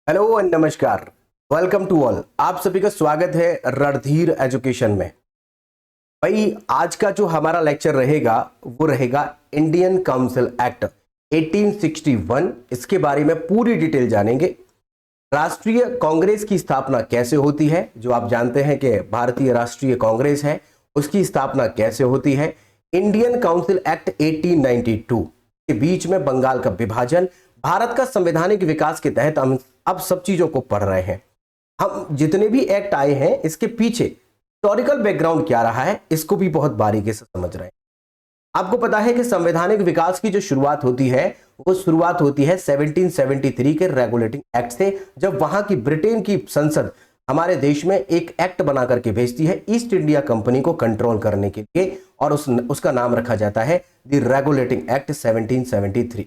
Hello and नमस्कार। Welcome to all. आप सभी का स्वागत है रणधीर एजुकेशन में। भाई आज का जो हमारा लेक्चर रहेगा वो रहेगा इंडियन काउंसिल एक्ट 1861। इसके बारे में पूरी डिटेल जानेंगे। राष्ट्रीय कांग्रेस की स्थापना कैसे होती है, जो आप जानते हैं कि भारतीय राष्ट्रीय कांग्रेस है, उसकी स्थापना कैसे होती है। इंडियन काउंसिल एक्ट 1892 के बीच में बंगाल का विभाजन, भारत का संवैधानिक विकास के तहत हम अब सब चीजों को पढ़ रहे हैं। हम जितने भी एक्ट आए हैं इसके पीछे हिस्टोरिकल बैकग्राउंड क्या रहा है इसको भी बहुत बारीकी से समझ रहे हैं। आपको पता है कि संवैधानिक विकास की जो शुरुआत होती है वो शुरुआत होती है 1773 के रेगुलेटिंग एक्ट से, जब वहां की ब्रिटेन की संसद हमारे देश में एक एक्ट बना करके भेजती है ईस्ट इंडिया कंपनी को कंट्रोल करने के लिए, और उसका नाम रखा जाता है द रेगुलेटिंग एक्ट 1773।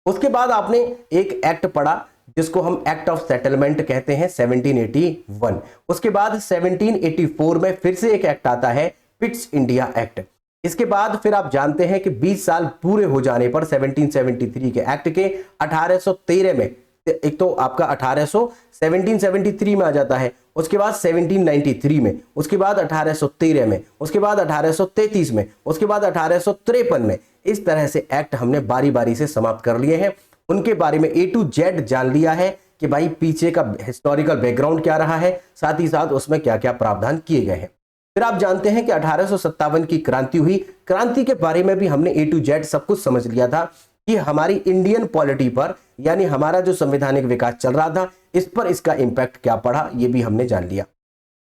उसके बाद आपने एक एक्ट पढ़ा जिसको हम एक्ट ऑफ सेटलमेंट कहते हैं 1781। उसके बाद 1784 में फिर से एक एक्ट आता है पिट्स इंडिया एक्ट। इसके बाद फिर आप जानते हैं कि 20 साल पूरे हो जाने पर 1773 के एक्ट के 1813 में, एक तो आपका 1773 में आ जाता है, उसके बाद 1793 में, उसके बाद 1813 में, उसके बाद 1833 में, उसके बाद 1853 में। इस तरह से एक्ट हमने बारी बारी से समाप्त कर लिए हैं। उनके बारे में A to Z जान लिया है कि भाई पीछे का हिस्टोरिकल बैकग्राउंड क्या रहा है, साथ ही साथ उसमें क्या क्या प्रावधान किए गए हैं। फिर आप जानते हैं कि 1857 की क्रांति हुई। क्रांति के बारे में भी हमने A to Z सब कुछ समझ लिया था कि हमारी इंडियन पॉलिटी पर, यानी हमारा जो संवैधानिक विकास चल रहा था, इस पर इसका इंपैक्ट क्या पड़ा ये भी हमने जान लिया।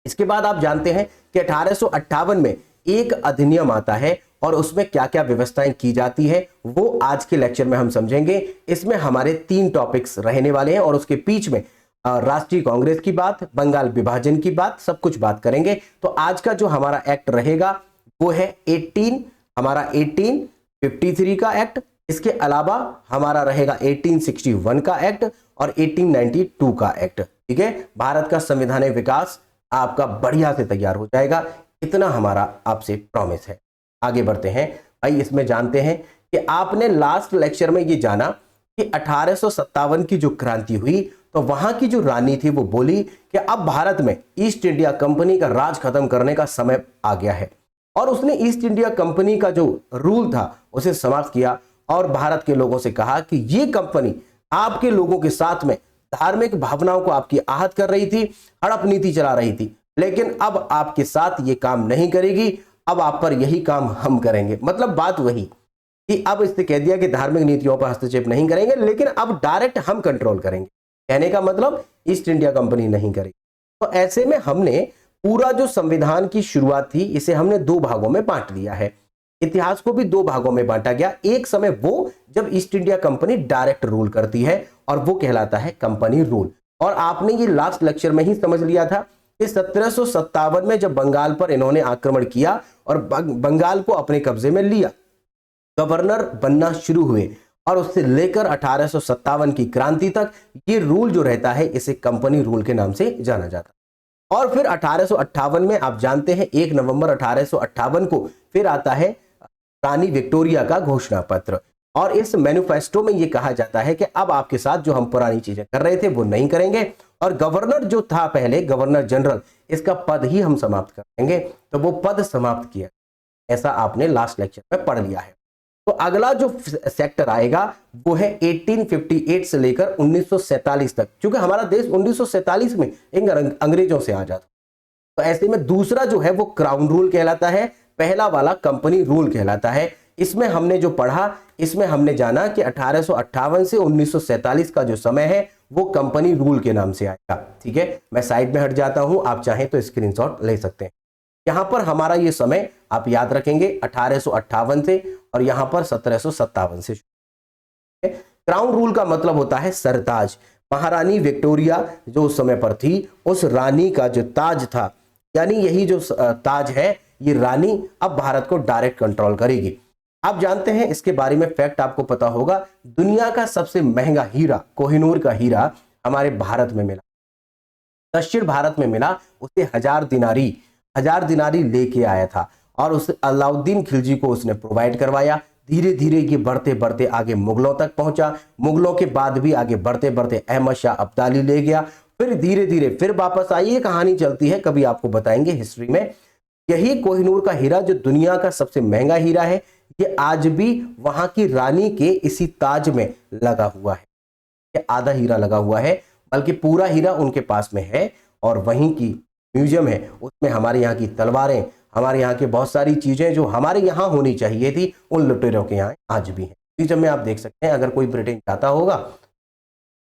इसके बाद आप जानते हैं कि 1858 में एक अधिनियम आता है और उसमें क्या क्या व्यवस्थाएं की जाती है वो आज के लेक्चर में हम समझेंगे। इसमें हमारे 3 टॉपिक्स रहने वाले हैं और उसके बीच में राष्ट्रीय कांग्रेस की बात, बंगाल विभाजन की बात, सब कुछ बात करेंगे। तो आज का जो हमारा एक्ट रहेगा वो है 1853 का एक्ट। इसके अलावा हमारा रहेगा 1861 का एक्ट और 1892 का एक्ट। ठीक है, भारत का संवैधानिक विकास आपका बढ़िया से तैयार हो जाएगा, इतना हमारा आपसे प्रॉमिस है। आगे बढ़ते हैं भाई। इसमें जानते हैं कि आपने लास्ट लेक्चर में ये जाना कि 1857 की जो क्रांति हुई तो वहां की जो रानी थी वो बोली कि अब भारत में ईस्ट इंडिया कंपनी का राज खत्म करने का समय आ गया है, और उसने ईस्ट इंडिया कंपनी का जो रूल था उसे समाप्त किया और भारत के लोगों से कहा कि ये कंपनी आपके लोगों के साथ में धार्मिक भावनाओं को आपकी आहत कर रही थी, हड़प नीति चला रही थी, लेकिन अब आपके साथ ये काम नहीं करेगी, अब आप पर यही काम हम करेंगे। मतलब बात वही कि अब इसने कह दिया कि धार्मिक नीतियों पर हस्तक्षेप नहीं करेंगे, लेकिन अब डायरेक्ट हम कंट्रोल करेंगे। कहने का मतलब ईस्ट इंडिया कंपनी नहीं करेगी। तो ऐसे में हमने पूरा जो संविधान की शुरुआत थी इसे हमने 2 भागों में बांट दिया है। इतिहास को भी 2 भागों में बांटा गया। एक समय वो जब east India company direct rule करती है और वो कहलाता है कंपनी रूल। और आपने ये लास्ट लेक्चर में ही समझ लिया था कि 1757 में जब बंगाल पर इन्होंने आक्रमण किया और बंगाल को अपने कब्जे में लिया, गवर्नर बनना शुरू हुए, और उससे लेकर 1857 की क्रांति तक ये रूल जो रहता है इसे कंपनी रूल के नाम से जाना जाता। और फिर 1858 में आप जानते हैं 1 नवंबर 1858 को फिर आता है रानी विक्टोरिया का घोषणा पत्र, और इस मैनिफेस्टो में यह कहा जाता है कि अब आपके साथ जो हम पुरानी चीजें कर रहे थे वो नहीं करेंगे, और गवर्नर जो था पहले गवर्नर जनरल, इसका पद ही हम समाप्त कर देंगे। तो वो पद समाप्त किया, ऐसा आपने लास्ट लेक्चर में पढ़ लिया है। तो अगला जो सेक्टर आएगा वो है 1858 से लेकर 1947 तक, क्योंकि हमारा देश 1947 में अंग्रेजों से आजाद। तो ऐसे में दूसरा जो है वो क्राउन रूल कहलाता है, पहला वाला कंपनी रूल कहलाता है। इसमें हमने जो पढ़ा, इसमें हमने जाना कि 1858 से 1947 का जो समय है वो कंपनी रूल के नाम से आएगा। ठीक है, मैं साइड में हट जाता हूं, आप चाहें तो स्क्रीनशॉट ले सकते हैं। यहां पर हमारा ये समय आप याद रखेंगे 1858 से, और यहां पर 1757 से। क्राउन रूल का मतलब होता है सरताज। महारानी विक्टोरिया जो उस समय पर थी, उस रानी का जो ताज था, यानी यही जो ताज है, ये रानी अब भारत को डायरेक्ट कंट्रोल करेगी। आप जानते हैं इसके बारे में फैक्ट आपको पता होगा, दुनिया का सबसे महंगा हीरा, कोहिनूर का हीरा हमारे भारत में मिला, दक्षिण भारत में मिला। उसे 1000 दिनारी लेके आया था और उसे अलाउद्दीन खिलजी को उसने प्रोवाइड करवाया। धीरे धीरे ये बढ़ते बढ़ते आगे मुगलों तक पहुंचा। मुगलों के बाद भी आगे बढ़ते बढ़ते अहमद शाह अब्दाली ले गया, फिर धीरे धीरे फिर वापस आई। ये कहानी चलती है, कभी आपको बताएंगे हिस्ट्री में। यही कोहिनूर का हीरा जो दुनिया का सबसे महंगा हीरा है, ये आज भी वहां की रानी के इसी ताज में लगा हुआ है। ये आधा हीरा लगा हुआ है, बल्कि पूरा हीरा उनके पास में है। और वहीं की म्यूजियम है, उसमें हमारे यहाँ की तलवारें, हमारे यहाँ की बहुत सारी चीजें जो हमारे यहाँ होनी चाहिए थी, उन लुटेरों के यहाँ आज भी है। म्यूजियम में आप देख सकते हैं, अगर कोई ब्रिटेन जाता होगा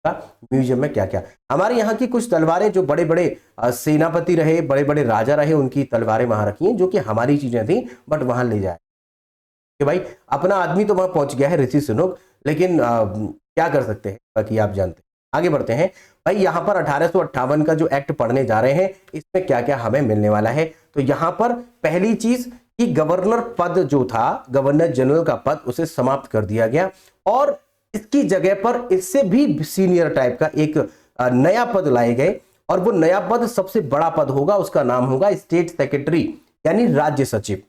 म्यूजियम में क्या क्या हमारे यहाँ की कुछ तलवारें, जो बड़े बड़े सेनापति रहे, बड़े बड़े राजा रहे, उनकी तलवारें वहां रखी हैं, जो कि हमारी चीजें थी, बट वहां ले जाए कि भाई अपना आदमी तो वहां पहुंच गया है, ऋषि सुनक, लेकिन क्या कर सकते हैं, बाकी आप जानते हैं। आगे बढ़ते हैं भाई, यहाँ पर 1858 का जो एक्ट पढ़ने जा रहे हैं, इसमें क्या क्या हमें मिलने वाला है। तो यहाँ पर पहली चीज कि गवर्नर पद जो था, गवर्नर जनरल का पद, उसे समाप्त कर दिया गया और इसकी जगह पर इससे भी सीनियर टाइप का एक नया पद लाए गए। और वो नया पद सबसे बड़ा पद होगा, उसका नाम होगा स्टेट सेक्रेटरी, यानी राज्य सचिव।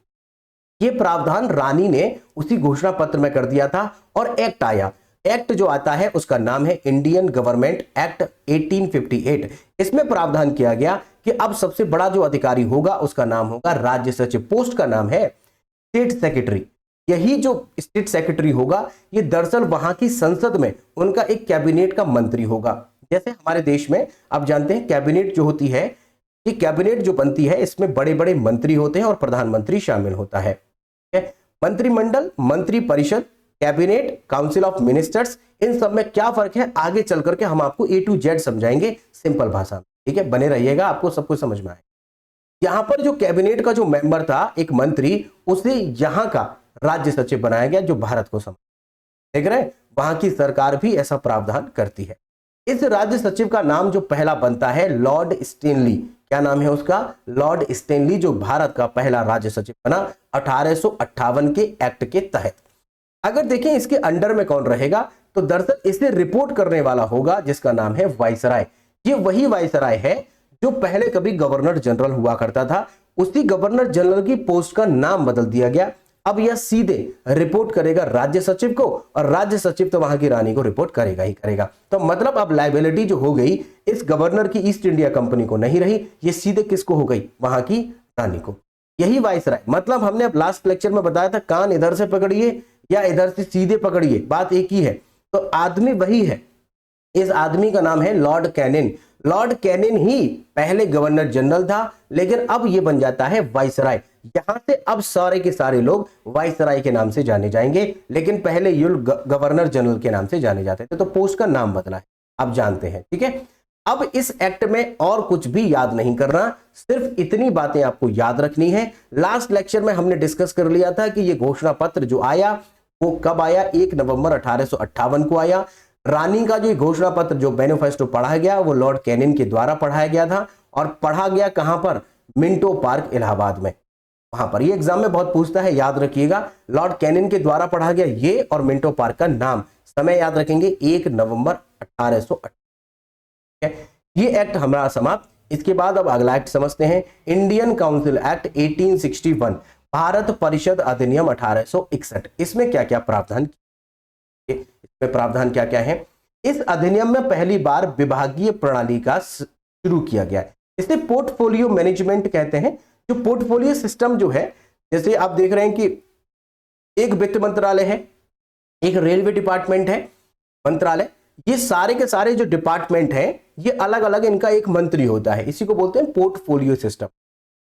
ये प्रावधान रानी ने उसी घोषणा पत्र में कर दिया था और एक्ट आया। एक्ट जो आता है उसका नाम है इंडियन गवर्नमेंट एक्ट 1858। इसमें प्रावधान किया गया कि अब सबसे बड़ा जो अधिकारी होगा उसका नाम होगा राज्य सचिव। पोस्ट का नाम है स्टेट सेक्रेटरी। यही जो स्टेट सेक्रेटरी होगा, ये दरअसल वहां की संसद में उनका एक कैबिनेट का मंत्री होगा। जैसे हमारे देश में आप जानते हैं कैबिनेट जो होती है, ये कैबिनेट जो बनती है, इसमें बड़े बड़े मंत्री होते हैं और प्रधानमंत्री शामिल होता है। मंत्रिमंडल, मंत्री परिषद, कैबिनेट, काउंसिल ऑफ मिनिस्टर्स, इन सब में क्या फर्क है आगे चल करके हम आपको A to Z समझाएंगे सिंपल भाषा में। ठीक है, बने रहिएगा, आपको सब कुछ समझ में आए। यहां पर जो कैबिनेट का जो मेंबर था, एक मंत्री, उसे यहां का राज्य सचिव बनाया गया, जो भारत को समझ। देख रहे हैं, वहां की सरकार भी ऐसा प्रावधान करती है। इस राज्य सचिव का नाम जो पहला बनता है, लॉर्ड स्टेनली। क्या नाम है उसका? लॉर्ड स्टेनली, जो भारत का पहला राज्य सचिव बना 1858 के एक्ट के तहत। अगर देखें इसके अंडर में कौन रहेगा, तो दरअसल इसे रिपोर्ट करने वाला होगा जिसका नाम है वाइसराय। ये वही वाइसराय है जो पहले कभी गवर्नर जनरल हुआ करता था। उसी गवर्नर जनरल की पोस्ट का नाम बदल दिया गया। अब यह सीधे रिपोर्ट करेगा राज्य सचिव को, और राज्य सचिव तो वहां की रानी को रिपोर्ट करेगा ही करेगा। तो मतलब अब लायबिलिटी जो हो गई इस गवर्नर की ईस्ट इंडिया कंपनी को नहीं रही, ये सीधे किसको हो गई? वहां की रानी को। यही वाइसराय, मतलब हमने अब लास्ट लेक्चर में बताया था, कान इधर से पकड़िए या इधर से सीधे पकड़िए, बात एक ही है। तो आदमी वही है। इस आदमी का नाम है लॉर्ड कैनिन। लॉर्ड कैनिन ही पहले गवर्नर जनरल था, लेकिन अब ये बन जाता है वाइसराय। यहां से अब सारे के सारे लोग वाइसराय के नाम से जाने जाएंगे, लेकिन पहले ये गवर्नर जनरल के नाम से जाने जाते थे। तो पोस्ट का नाम बदला है, आप जानते हैं। ठीक है, अब इस एक्ट में और कुछ भी याद नहीं करना, सिर्फ इतनी बातें आपको याद रखनी है। लास्ट लेक्चर में हमने डिस्कस कर लिया था कि ये घोषणा पत्र जो आया वो कब आया? 1 नवंबर 1858 को आया। रानी का जो घोषणा पत्र, जो मैनिफेस्टो पढ़ा गया, वो लॉर्ड कैनिन के द्वारा पढ़ाया गया था। और पढ़ा गया कहां पर? मिंटो पार्क, इलाहाबाद में। वहां पर ये एग्जाम में बहुत पूछता है, याद रखिएगा। लॉर्ड कैनिन के द्वारा पढ़ा गया ये, और मिंटो पार्क का नाम, समय याद रखेंगे, 1 नवंबर 1858। ये एक्ट हमारा समाप्त। इसके बाद अब अगला एक्ट समझते हैं, इंडियन काउंसिल एक्ट 1861, भारत परिषद अधिनियम 1861। इसमें क्या क्या प्रावधान, इसमें प्रावधान क्या क्या है? इस अधिनियम में पहली बार विभागीय प्रणाली का शुरू किया गया है। इसे पोर्टफोलियो मैनेजमेंट कहते हैं। जो पोर्टफोलियो सिस्टम जो है, जैसे आप देख रहे हैं कि एक वित्त मंत्रालय है, एक रेलवे डिपार्टमेंट है, मंत्रालय, ये सारे के सारे जो डिपार्टमेंट हैं, ये अलग अलग इनका एक मंत्री होता है। इसी को बोलते हैं पोर्टफोलियो सिस्टम।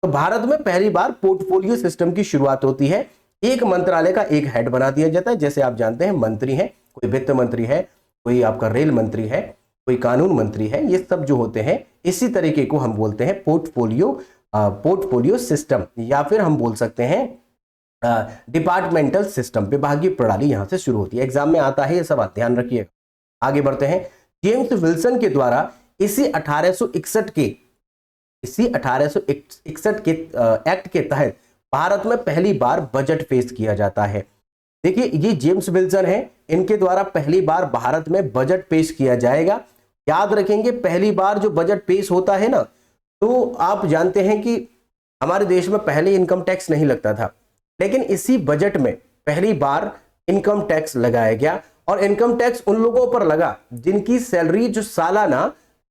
तो भारत में पहली बार पोर्टफोलियो सिस्टम की शुरुआत होती है। एक मंत्रालय का एक हेड बना दिया जाता है। जैसे आप जानते हैं मंत्री हैं, कोई वित्त मंत्री है, कोई आपका रेल मंत्री है, कोई कानून मंत्री है, ये सब जो होते हैं, इसी तरीके को हम बोलते हैं पोर्टफोलियो सिस्टम, या फिर हम बोल सकते हैं डिपार्टमेंटल सिस्टम। विभागीय प्रणाली यहां से शुरू होती है। एग्जाम में आता है ये सब, ध्यान रखिएगा। आगे बढ़ते हैं। जेम्स विल्सन के द्वारा इसी 1861 के एक्ट के तहत भारत में पहली बार बजट पेश किया जाता है। देखिए, ये जेम्स विल्सन है, इनके द्वारा पहली बार भारत में बजट पेश किया जाएगा। याद रखेंगे, पहली बार जो बजट पेश होता है ना, तो आप जानते हैं कि हमारे देश में पहले इनकम टैक्स नहीं लगता था, लेकिन इसी बजट में पहली बार इनकम टैक्स लगाया गया। और इनकम टैक्स उन लोगों पर लगा जिनकी सैलरी जो सालाना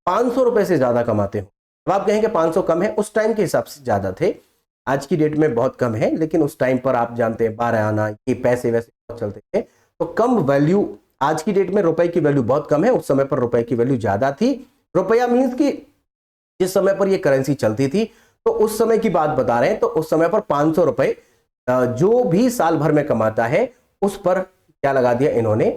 500 रुपए से ज्यादा कमाते हो। अब आप कहेंगे 500 कम है, उस टाइम के हिसाब से ज्यादा थे, आज की डेट में बहुत कम है, लेकिन उस टाइम पर आप जानते हैं 12 आना, ये पैसे वैसे बहुत चलते थे, तो कम वैल्यू, आज की डेट में रुपए की वैल्यू बहुत कम है, उस समय पर रुपए की वैल्यू ज्यादा थी। रुपया मीन्स कि जिस समय पर ये करेंसी चलती थी, तो उस समय की बात बता रहे हैं, तो उस समय पर 500 रुपए जो भी साल भर में कमाता है उस पर क्या लगा दिया इन्होंने,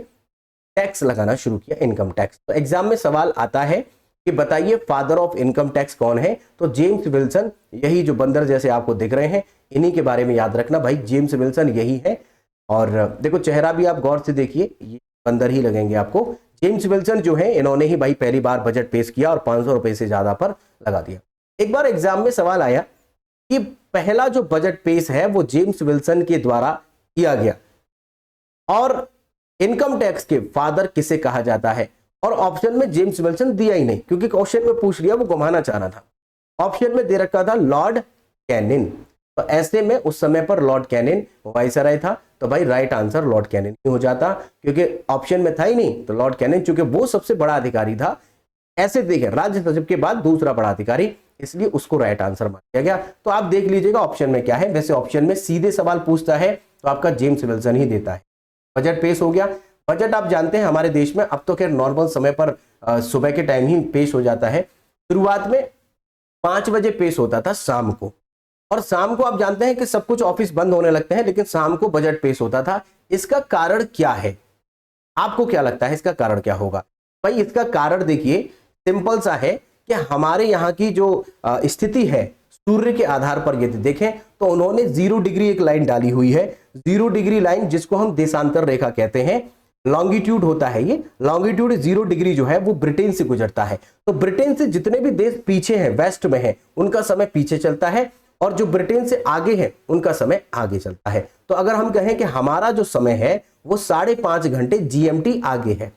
टैक्स लगाना शुरू किया, इनकम टैक्स। तो एग्जाम में सवाल आता है कि बताइए फादर ऑफ इनकम टैक्स कौन है, तो जेम्स विल्सन, यही जो बंदर जैसे आपको दिख रहे हैं, इन्हीं के बारे में याद रखना भाई, जेम्स विल्सन यही है। और देखो चेहरा भी आप गौर से देखिए, ये बंदर ही लगेंगे आपको। जेम्स विल्सन जो है, इन्होंने ही भाई पहली बार बजट पेश किया और 500 रुपए से ज्यादा पर लगा दिया। एक बार एग्जाम में सवाल आया कि पहला जो बजट पेश है वो जेम्स विल्सन के द्वारा किया गया, और इनकम टैक्स के फादर किसे कहा जाता है, और ऑप्शन में जेम्स विल्सन दिया ही नहीं, क्योंकि क्वेश्चन में पूछ लिया, वो घुमाना चाह रहा था। ऑप्शन में दे रखा था लॉर्ड कैनिन, तो ऐसे में उस समय पर लॉर्ड कैनिन वाइसराय था, तो भाई राइट आंसर लॉर्ड कैनिन ही हो जाता, क्योंकि ऑप्शन में था ही नहीं, तो लॉर्ड कैनिन चूंकि वो सबसे बड़ा अधिकारी था, ऐसे देखें राज्य सचिव के बाद दूसरा बड़ा अधिकारी, इसलिए उसको राइट आंसर मान लिया गया। तो आप देख लीजिएगा ऑप्शन में क्या है। वैसे ऑप्शन में सीधे सवाल पूछता है तो आपका जेम्स विल्सन ही देता है। बजट पेश हो गया। बजट आप जानते हैं हमारे देश में अब तो खैर नॉर्मल समय पर सुबह के टाइम ही पेश हो जाता है। शुरुआत में 5 बजे पेश होता था शाम को, और शाम को आप जानते हैं कि सब कुछ ऑफिस बंद होने लगते हैं, लेकिन शाम को बजट पेश होता था। इसका कारण क्या है, आपको क्या लगता है इसका कारण क्या होगा? भाई इसका कारण देखिए सिंपल सा है कि हमारे यहाँ की जो स्थिति है सूर्य के आधार पर यदि देखें तो उन्होंने 0 डिग्री एक लाइन डाली हुई है, 0 डिग्री लाइन जिसको हम देशांतर रेखा कहते हैं। लॉन्गिट्यूड होता है ये, लॉन्गिट्यूड 0 डिग्री जो है वो ब्रिटेन से गुजरता है, तो ब्रिटेन से जितने भी देश पीछे हैं, वेस्ट में है, उनका समय पीछे चलता है, और जो ब्रिटेन से आगे है उनका समय आगे चलता है। तो अगर हम कहें कि हमारा जो समय है वो 5.5 घंटे जीएमटी आगे है।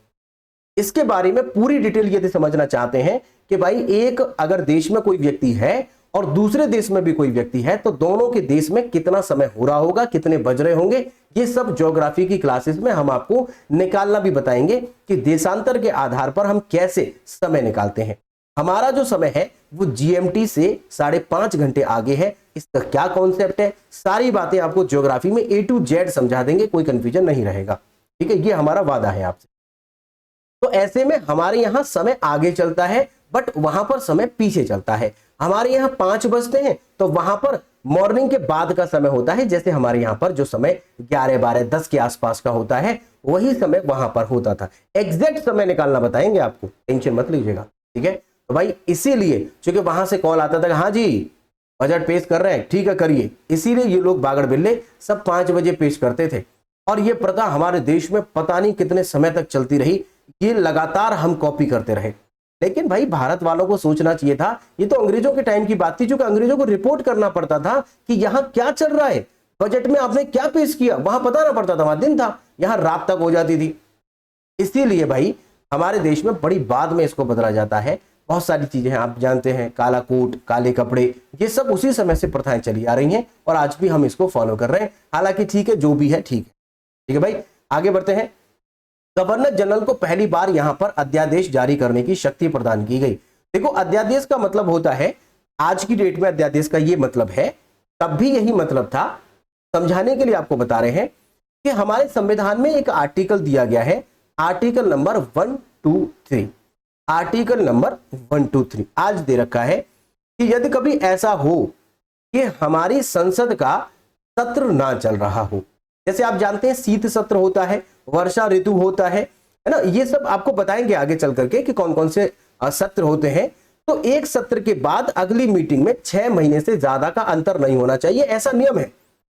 इसके बारे में पूरी डिटेल यदि समझना चाहते हैं कि भाई एक अगर देश में कोई व्यक्ति है और दूसरे देश में भी कोई व्यक्ति है, तो दोनों के देश में कितना समय हो रहा होगा, कितने बज रहे होंगे, ये सब ज्योग्राफी की क्लासेस में हम आपको निकालना भी बताएंगे कि देशांतर के आधार पर हम कैसे समय निकालते हैं। हमारा जो समय है वो जीएमटी से 5.5 घंटे आगे है। इसका क्या कॉन्सेप्ट है, सारी बातें आपको ज्योग्राफी में A to Z समझा देंगे, कोई कंफ्यूजन नहीं रहेगा। ठीक है, ये हमारा वादा है आपसे। तो ऐसे में हमारे यहां समय आगे चलता है, बट वहां पर समय पीछे चलता है। हमारे यहाँ 5 बजते हैं तो वहां पर मॉर्निंग के बाद का समय होता है, जैसे हमारे यहाँ पर जो समय 11, 12, 10 के आसपास का होता है, वही समय वहां पर होता था। एग्जैक्ट समय निकालना बताएंगे आपको, टेंशन मत लीजिएगा। ठीक है, तो भाई इसीलिए क्योंकि वहां से कॉल आता था कि हाँ जी बजट पेश कर रहे हैं, ठीक है करिए, इसीलिए ये लोग बागड़ बिल्ले सब 5 बजे पेश करते थे। और ये प्रथा हमारे देश में पता नहीं कितने समय तक चलती रही, ये लगातार हम कॉपी करते रहे। लेकिन भाई भारत वालों को सोचना चाहिए था, ये तो अंग्रेजों के टाइम की बात थी, क्योंकि अंग्रेजों को रिपोर्ट करना पड़ता था कि यहाँ क्या चल रहा है, बजट में आपने क्या पेश किया, वहां बताना पड़ता था, वहां दिन था, यहाँ रात तक हो जाती थी। इसीलिए भाई हमारे देश में बड़ी बाद में इसको बदला जाता है। बहुत सारी चीजें हैं, आप जानते हैं, काला कोट, काले कपड़े, ये सब उसी समय से प्रथाएं चली आ रही हैं और आज भी हम इसको फॉलो कर रहे हैं। हालांकि ठीक है, जो भी है ठीक है। ठीक है भाई, आगे बढ़ते हैं। गवर्नर जनरल को पहली बार यहां पर अध्यादेश जारी करने की शक्ति प्रदान की गई। देखो अध्यादेश का मतलब होता है, आज की डेट में अध्यादेश का ये मतलब है, तब भी यही मतलब था, समझाने के लिए आपको बता रहे हैं कि हमारे संविधान में एक आर्टिकल दिया गया है, आर्टिकल नंबर 123, आर्टिकल नंबर 123 आज दे रखा है कि यदि कभी ऐसा हो कि हमारी संसद का सत्र ना चल रहा हो, जैसे आप जानते हैं शीत सत्र होता है, वर्षा ऋतु होता है ना, ये सब आपको बताएंगे आगे चल करके कि कौन कौन से सत्र होते हैं। तो एक सत्र के बाद अगली मीटिंग में 6 महीने से ज्यादा का अंतर नहीं होना चाहिए, ऐसा नियम है।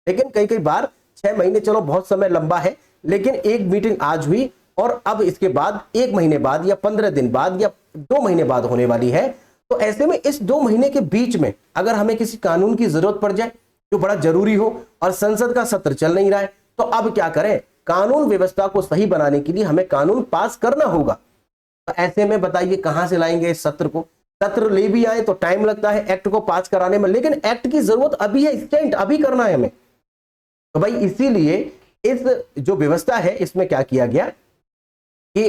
लेकिन कई कई बार 6 महीने चलो बहुत समय लंबा है, लेकिन एक मीटिंग आज हुई और अब इसके बाद 1 महीने बाद या 15 दिन बाद या 2 महीने बाद होने वाली है, तो ऐसे में इस 2 महीने के बीच में अगर हमें किसी कानून की जरूरत पड़ जाए जो बड़ा जरूरी हो और संसद का सत्र चल नहीं रहा है, तो अब क्या करें, कानून व्यवस्था को सही बनाने के लिए हमें कानून पास करना होगा। तो ऐसे में बताइए कहां से लाएंगे इस सत्र को, सत्र ले भी आए तो टाइम लगता है एक्ट को पास कराने में, लेकिन एक्ट की जरूरत अभी है, इंस्टेंट अभी करना है हमें। तो भाई इसीलिए इस जो व्यवस्था है इसमें क्या किया गया कि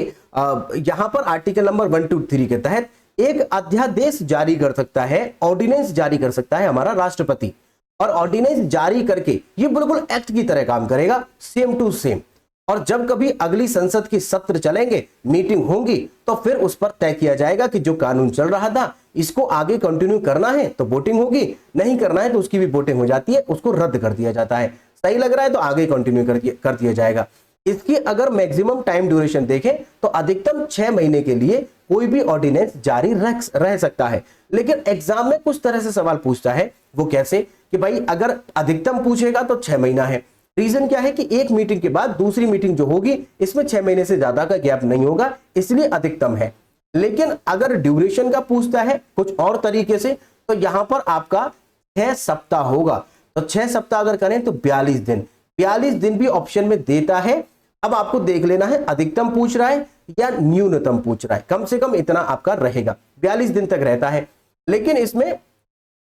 यहां पर आर्टिकल नंबर 123 के तहत एक अध्यादेश जारी कर सकता है, ऑर्डिनेंस जारी कर सकता है हमारा राष्ट्रपति, और ऑर्डिनेंस जारी करके ये बिल्कुल एक्ट की तरह काम करेगा, सेम टू सेम। और जब कभी अगली संसद की सत्र चलेंगे, मीटिंग होंगी, तो फिर उस पर तय किया जाएगा कि जो कानून चल रहा था इसको आगे कंटिन्यू करना है तो वोटिंग होगी, नहीं करना है तो उसकी भी वोटिंग हो जाती है, उसको रद्द कर दिया जाता है। सही लग रहा है तो आगे कंटिन्यू कर दिया जाएगा। इसकी अगर मैक्सिमम टाइम ड्यूरेशन देखें तो अधिकतम 6 महीने के लिए कोई भी ऑर्डिनेंस जारी रह सकता है। लेकिन एग्जाम में कुछ तरह से सवाल पूछता है, वो कैसे कि भाई अगर अधिकतम पूछेगा तो 6 महीना है। रीजन क्या है कि एक मीटिंग के बाद दूसरी मीटिंग जो होगी इसमें 6 महीने से ज्यादा का गैप नहीं होगा, इसलिए अधिकतम है। लेकिन अगर ड्यूरेशन का पूछता है कुछ और तरीके से, तो यहां पर आपका 6 सप्ताह होगा। तो 6 सप्ताह अगर करें तो 42 दिन, 42 दिन भी ऑप्शन में देता है। अब आपको देख लेना है अधिकतम पूछ रहा है या न्यूनतम पूछ रहा है, कम से कम इतना आपका रहेगा, 42 दिन तक रहता है। लेकिन इसमें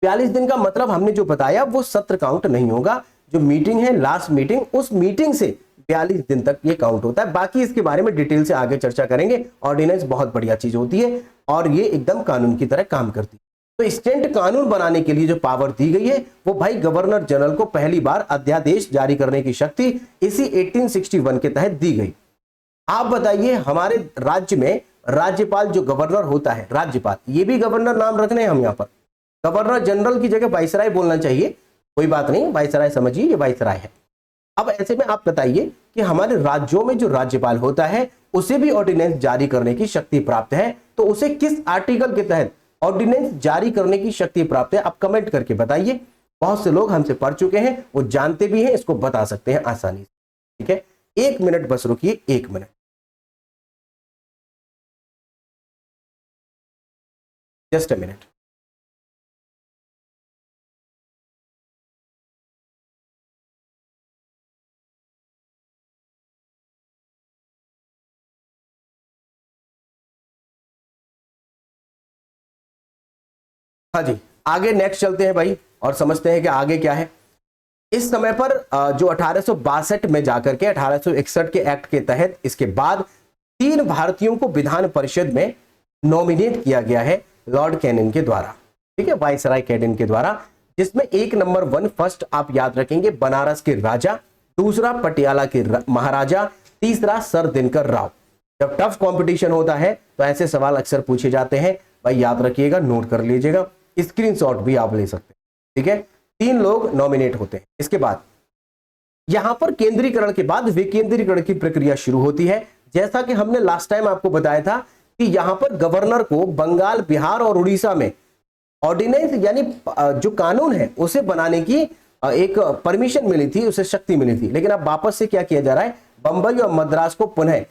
42 दिन का मतलब हमने जो बताया वो सत्र काउंट नहीं होगा, जो मीटिंग है लास्ट मीटिंग, उस मीटिंग से 42 दिन तक ये काउंट होता है। बाकी इसके बारे में डिटेल से आगे चर्चा करेंगे। ऑर्डिनेंस बहुत बढ़िया चीज होती है और ये एकदम कानून की तरह काम करती है। तो स्टैंड कानून बनाने के लिए जो पावर दी गई है वो भाई गवर्नर जनरल को पहली बार अध्यादेश जारी करने की शक्ति इसी 1861 के तहत दी गई। आप बताइए हमारे राज्य में राज्यपाल जो गवर्नर होता है, राज्यपाल, ये भी गवर्नर नाम रखने हैं हम यहाँ पर, गवर्नर जनरल की जगह वाइसराय बोलना चाहिए, कोई बात नहीं, वाइसराय समझिए, ये वाइसराय है। अब ऐसे में आप बताइए कि हमारे राज्यों में जो राज्यपाल होता है उसे भी ऑर्डिनेंस जारी करने की शक्ति प्राप्त है, तो उसे किस आर्टिकल के तहत ऑर्डिनेंस जारी करने की शक्ति प्राप्त है, आप कमेंट करके बताइए। बहुत से लोग हमसे पढ़ चुके हैं, वो जानते भी हैं, इसको बता सकते हैं आसानी से। ठीक है, 1 मिनट बस रुकिए, 1 मिनट, जस्ट अ मिनट। हाँ जी, आगे नेक्स्ट चलते हैं भाई और समझते हैं कि आगे क्या है। इस समय पर जो 1862 में जाकर के 1861 के एक्ट के तहत इसके बाद 3 भारतीयों को विधान परिषद में नॉमिनेट किया गया है लॉर्ड कैनिंग के द्वारा, ठीक है, वाइसराय कैनिंग के द्वारा, जिसमें 1 नंबर 1 फर्स्ट आप याद रखेंगे बनारस के राजा, दूसरा पटियाला के महाराजा, तीसरा सर दिनकर राव। जब टफ कंपटीशन होता है तो ऐसे सवाल अक्सर पूछे जाते हैं, भाई याद रखिएगा, नोट कर लीजिएगा, स्क्रीनशॉट भी आप ले सकते हैं। ठीक है, 3 लोग नॉमिनेट होते हैं। इसके बाद यहां पर केंद्रीकरण के बाद विकेंद्रीकरण की प्रक्रिया शुरू होती है। जैसा कि हमने लास्ट टाइम आपको बताया था कि यहां पर गवर्नर को बंगाल, बिहार और उड़ीसा में ऑर्डिनेंस यानी जो कानून है उसे बनाने की एक परमिशन मिली थी, उसे शक्ति मिली थी। लेकिन अब वापस से क्या किया जा रहा है, बंबई और मद्रास को पुनः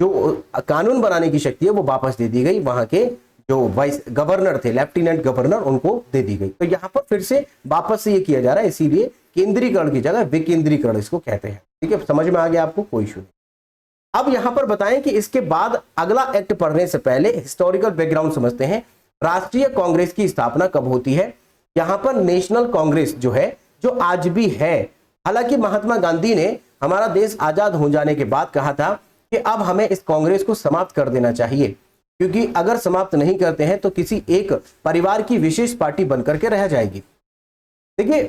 जो कानून बनाने की शक्ति है वो वापस दे दी गई, वहां के जो वाइस गवर्नर थे, लेफ्टिनेंट गवर्नर, उनको दे दी गई। तो यहां पर फिर से वापस से ये किया जा रहा है, इसीलिए केंद्रीकरण की जगह विकेंद्रीकरण इसको कहते हैं। ठीक है, समझ में आ गया आपको, कोई इशू नहीं। अब यहां पर बताएं कि इसके बाद अगला एक्ट पढ़ने से पहले हिस्टोरिकल बैकग्राउंड समझते हैं। राष्ट्रीय कांग्रेस की स्थापना कब होती है? यहां पर नेशनल कांग्रेस जो है, जो आज भी है, हालांकि महात्मा गांधी ने हमारा देश आजाद हो जाने के बाद कहा था कि अब हमें इस कांग्रेस को समाप्त कर देना चाहिए, क्योंकि अगर समाप्त नहीं करते हैं तो किसी एक परिवार की विशेष पार्टी बनकर के रह जाएगी। देखिए,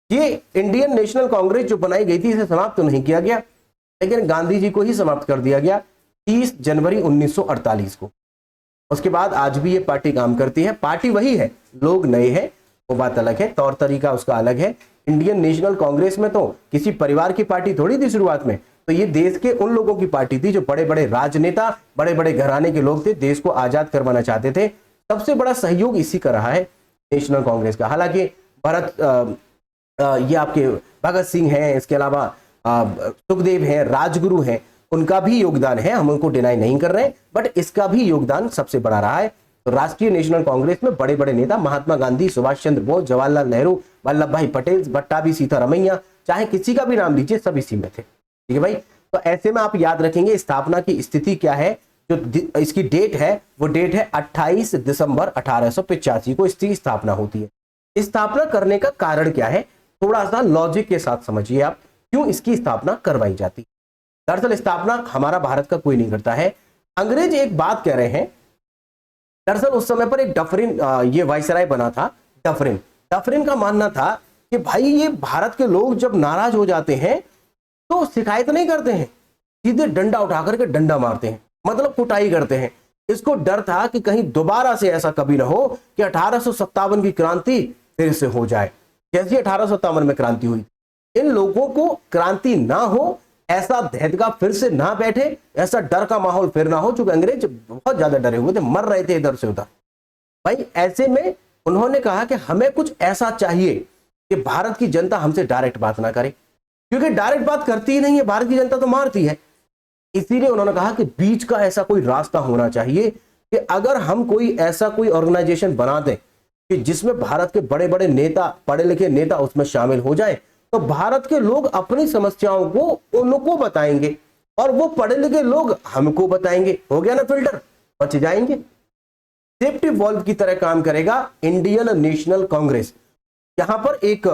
ये इंडियन नेशनल कांग्रेस जो बनाई गई थी, इसे समाप्त तो नहीं किया गया, लेकिन गांधी जी को ही समाप्त कर दिया गया 30 जनवरी 1948 को। उसके बाद आज भी ये पार्टी काम करती है। पार्टी वही है, लोग नए हैं, वो बात अलग है, तौर तरीका उसका अलग है। इंडियन नेशनल कांग्रेस में तो किसी परिवार की पार्टी थोड़ी थी शुरुआत में, तो ये देश के उन लोगों की पार्टी थी जो बड़े बड़े राजनेता, बड़े बड़े घराने के लोग थे, देश को आजाद करवाना चाहते थे। सबसे बड़ा सहयोग इसी का रहा है, नेशनल कांग्रेस का। हालांकि ये आपके भगत सिंह हैं, इसके अलावा सुखदेव हैं, राजगुरु हैं, उनका भी योगदान है, हम उनको डिनाई नहीं कर रहे हैं, बट इसका भी योगदान सबसे बड़ा रहा है। तो राष्ट्रीय नेशनल कांग्रेस में बड़े बड़े नेता महात्मा गांधी, सुभाष चंद्र बोस, जवाहरलाल नेहरू, वल्लभ भाई पटेल, पट्टाभी सीतारमैया, चाहे किसी का भी नाम लीजिए, सब इसी में थे। ठीक है भाई, तो ऐसे में आप याद रखेंगे स्थापना की स्थिति क्या है। जो इसकी डेट है वो डेट है 28 दिसंबर 1885 को इसकी स्थापना होती है। स्थापना करने का कारण क्या है, थोड़ा सा लॉजिक के साथ समझिए आप। क्यों इसकी स्थापना करवाई जाती। दरअसल स्थापना हमारा भारत का कोई नहीं करता है, अंग्रेज एक बात कह रहे हैं। दरअसल उस समय पर एक डफरिन ये वाइसराय बना था, डफरिन। डफरिन का मानना था कि भाई ये भारत के लोग जब नाराज हो जाते हैं तो शिकायत नहीं करते हैं, सीधे डंडा उठा करके डंडा मारते हैं, मतलब कुटाई करते हैं। इसको डर था कि कहीं दोबारा से ऐसा कभी ना हो कि 1857 की क्रांति फिर से हो जाए, जैसी 1857 में क्रांति हुई। इन लोगों को क्रांति ना हो, ऐसा दहशत फिर से ना बैठे, ऐसा डर का माहौल फिर ना हो, चूंकि अंग्रेज बहुत ज्यादा डरे हुए थे, मर रहे थे इधर से उधर। भाई ऐसे में उन्होंने कहा कि हमें कुछ ऐसा चाहिए कि भारत की जनता हमसे डायरेक्ट बात ना करे, क्योंकि डायरेक्ट बात करती ही नहीं है, भारत की जनता तो मारती है। इसीलिए उन्होंने कहा कि बीच का ऐसा कोई रास्ता होना चाहिए कि अगर हम कोई ऐसा कोई ऑर्गेनाइजेशन बना दें कि जिसमें भारत के बड़े बड़े नेता, पढ़े लिखे नेता उसमें शामिल हो जाए, तो भारत के लोग अपनी समस्याओं को उनको बताएंगे और वो पढ़े लिखे लोग हमको बताएंगे। हो गया ना फिल्टर, बच जाएंगे। सेफ्टी वॉल्व की तरह काम करेगा इंडियन नेशनल कांग्रेस। यहां पर एक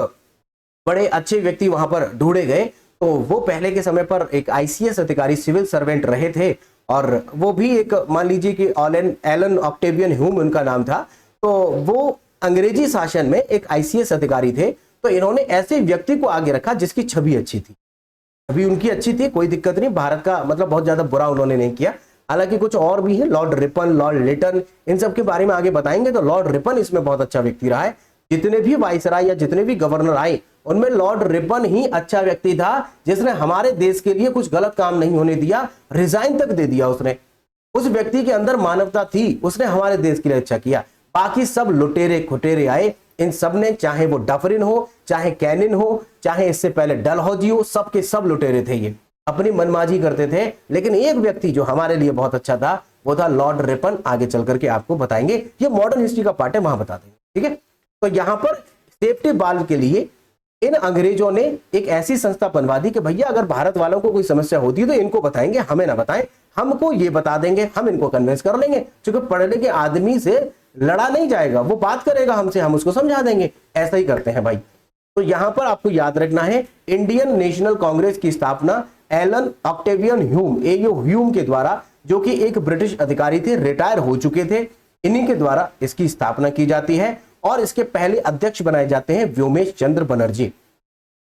बड़े अच्छे व्यक्ति वहां पर ढूंढे गए, तो वो पहले के समय पर एक आईसीएस अधिकारी, सिविल सर्वेंट रहे थे, और वो भी एक मान लीजिए कि एलन ऑक्टेवियन ह्यूम उनका नाम था। तो वो अंग्रेजी शासन में एक आईसीएस अधिकारी थे। तो इन्होंने ऐसे व्यक्ति को आगे रखा जिसकी छवि अच्छी थी, छवि उनकी अच्छी थी, कोई दिक्कत नहीं, भारत का मतलब बहुत ज्यादा बुरा उन्होंने नहीं किया। हालांकि कुछ और भी है, लॉर्ड रिपन, लॉर्ड लिटन, इन सब के बारे में आगे बताएंगे। तो लॉर्ड रिपन इसमें बहुत अच्छा व्यक्ति रहा है। जितने भी वाइसराय या जितने भी गवर्नर आए उनमें लॉर्ड रिपन ही अच्छा व्यक्ति था, जिसने हमारे देश के लिए कुछ गलत काम नहीं होने दिया, रिजाइन तक दे दिया उसने। उस व्यक्ति के अंदर मानवता थी, उसने हमारे देश के लिए अच्छा किया। बाकी सब लुटेरे खुटेरे आए, इन सब ने, चाहे वो डफरिन हो, चाहे कैनिन हो, चाहे इससे पहले डलहौजी हो, सबके सब लुटेरे थे, ये अपनी मनमाजी करते थे। लेकिन एक व्यक्ति जो हमारे लिए बहुत अच्छा था वो था लॉर्ड रिपन। आगे चल करके आपको बताएंगे, ये मॉडर्न हिस्ट्री का पार्ट है, वहां बता देंगे, ठीक है। तो यहां पर सेफ्टी वाल्व के लिए इन अंग्रेजों ने एक ऐसी संस्था बनवा दी कि भैया अगर भारत वालों को कोई समस्या होती है तो इनको बताएंगे, हमें ना बताएं, हमको ये बता देंगे, हम इनको कन्विंस कर लेंगे। क्योंकि पढ़े लिखे आदमी से लड़ा नहीं जाएगा, वो बात करेगा हमसे, हम उसको समझा देंगे। ऐसा ही करते हैं भाई। तो यहां पर आपको याद रखना है, इंडियन नेशनल कांग्रेस की स्थापना एलन ऑक्टेवियन ह्यूम, एओ ह्यूम के द्वारा, जो कि एक ब्रिटिश अधिकारी थे, रिटायर हो चुके थे, इन्हीं के द्वारा इसकी स्थापना की जाती है। और इसके पहले अध्यक्ष बनाए जाते हैं व्योमेश चंद्र बनर्जी।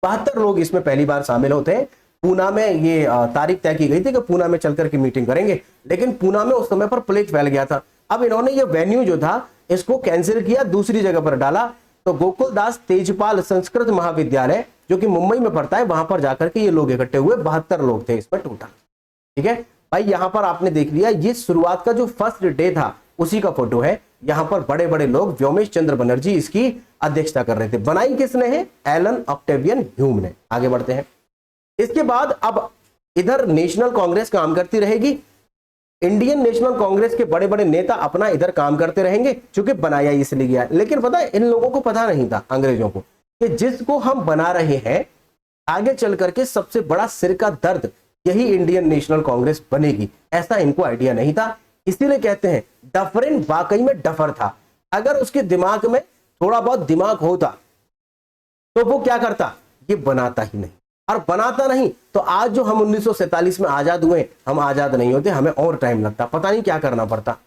72 लोग इसमें पहली बार शामिल होते हैं। पूना में ये तारीख तय की गई थी कि पूना में चल करके मीटिंग करेंगे, लेकिन पूना में उस समय पर प्लेग फैल गया था। अब इन्होंने ये वेन्यू जो था इसको कैंसिल किया, दूसरी जगह पर डाला। तो गोकुलदास तेजपाल संस्कृत महाविद्यालय जो कि मुंबई में पड़ता है, वहां पर जाकर के ये लोग इकट्ठे हुए। 72 लोग थे इसमें टोटल, ठीक है भाई। यहां पर आपने देख लिया, ये शुरुआत का जो फर्स्ट डे था उसी का फोटो है। यहां पर बड़े बड़े लोग, व्योमेश चंद्र बनर्जी इसकी अध्यक्षता कर रहे थे। बनाई किसने है? एलन ऑक्टेवियन ह्यूम ने। आगे बढ़ते हैं। इसके बाद अब इधर नेशनल कांग्रेस काम करती रहेगी, इंडियन नेशनल कांग्रेस के बड़े बड़े नेता अपना इधर काम करते रहेंगे, क्योंकि बनाया इसलिए गया। लेकिन पता है इन लोगों को पता नहीं था, अंग्रेजों को, कि जिसको हम बना रहे हैं आगे चल करके सबसे बड़ा सिर का दर्द यही इंडियन नेशनल कांग्रेस बनेगी, ऐसा इनको आइडिया नहीं था। इसीलिए कहते हैं डफरिन वाकई में डफर था। अगर उसके दिमाग में थोड़ा बहुत दिमाग होता तो वो क्या करता, ये बनाता ही नहीं। और बनाता नहीं तो आज जो हम 1947 में आजाद हुए, हम आजाद नहीं होते, हमें और टाइम लगता, पता नहीं क्या करना पड़ता।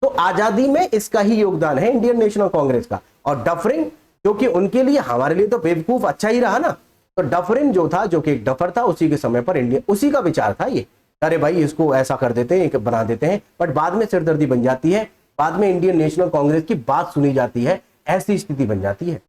तो आजादी में इसका ही योगदान है इंडियन नेशनल कांग्रेस का। और डफरिन जो कि उनके लिए, हमारे लिए तो बेवकूफ अच्छा ही रहा ना। तो डफरिन जो था, जो कि एक डफर था, उसी के समय पर इंडिया, उसी का विचार था ये, अरे भाई इसको ऐसा कर देते हैं, बना देते हैं। बट बाद में सिरदर्दी बन जाती है, बाद में इंडियन नेशनल कांग्रेस की बात सुनी जाती है, ऐसी स्थिति बन जाती है।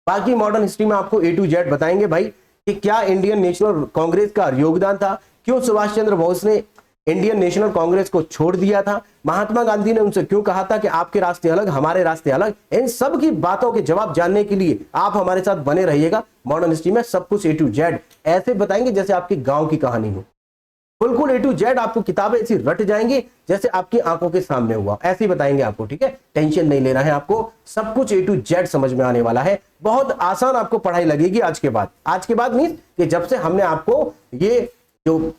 बाकी मॉडर्न हिस्ट्री में आपको A to Z बताएंगे भाई कि क्या इंडियन नेशनल कांग्रेस का योगदान था, क्यों सुभाष चंद्र बोस ने इंडियन नेशनल कांग्रेस को छोड़ दिया था, महात्मा गांधी ने उनसे क्यों कहा था कि आपके रास्ते अलग, हमारे रास्ते अलग। इन सब की बातों के जवाब जानने के लिए आप हमारे साथ बने रहिएगा। मॉडर्न हिस्ट्री में सब कुछ A to Z ऐसे बताएंगे जैसे आपके गांव की कहानी हो। बिल्कुल A to Z आपको किताबें ऐसी रट जाएंगी जैसे आपकी आंखों के सामने हुआ, ऐसे ही बताएंगे आपको, ठीक है। टेंशन नहीं लेना है आपको, सब कुछ A to Z समझ में आने वाला है। बहुत आसान आपको पढ़ाई लगेगी आज के बाद। आज के बाद मींस कि जब से हमने आपको ये जो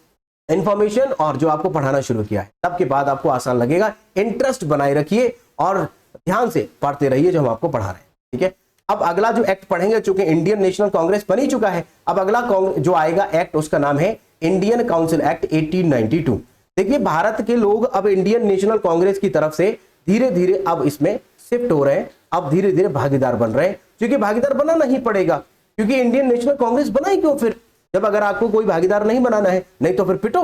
इंफॉर्मेशन और जो आपको पढ़ाना शुरू किया है, तब के बाद आपको आसान लगेगा। इंटरेस्ट बनाए रखिए और ध्यान से पढ़ते रहिए जो हम आपको पढ़ा रहे हैं, ठीक है। अब अगला जो एक्ट पढ़ेंगे, चूंकि इंडियन नेशनल कांग्रेस बन ही चुका है, अब अगला जो आएगा एक्ट उसका नाम है इंडियन काउंसिल एक्ट 1892। देखिए भारत के लोग अब इंडियन नेशनल कांग्रेस की तरफ से धीरे धीरे अब इसमें शिफ्ट हो रहे हैं, अब धीरे धीरे भागीदार बन रहे हैं, क्योंकि भागीदार बनाना ही पड़ेगा, क्योंकि इंडियन नेशनल कांग्रेस बनाई क्यों फिर, जब अगर आपको कोई भागीदार नहीं बनाना है, नहीं तो फिर पिटो।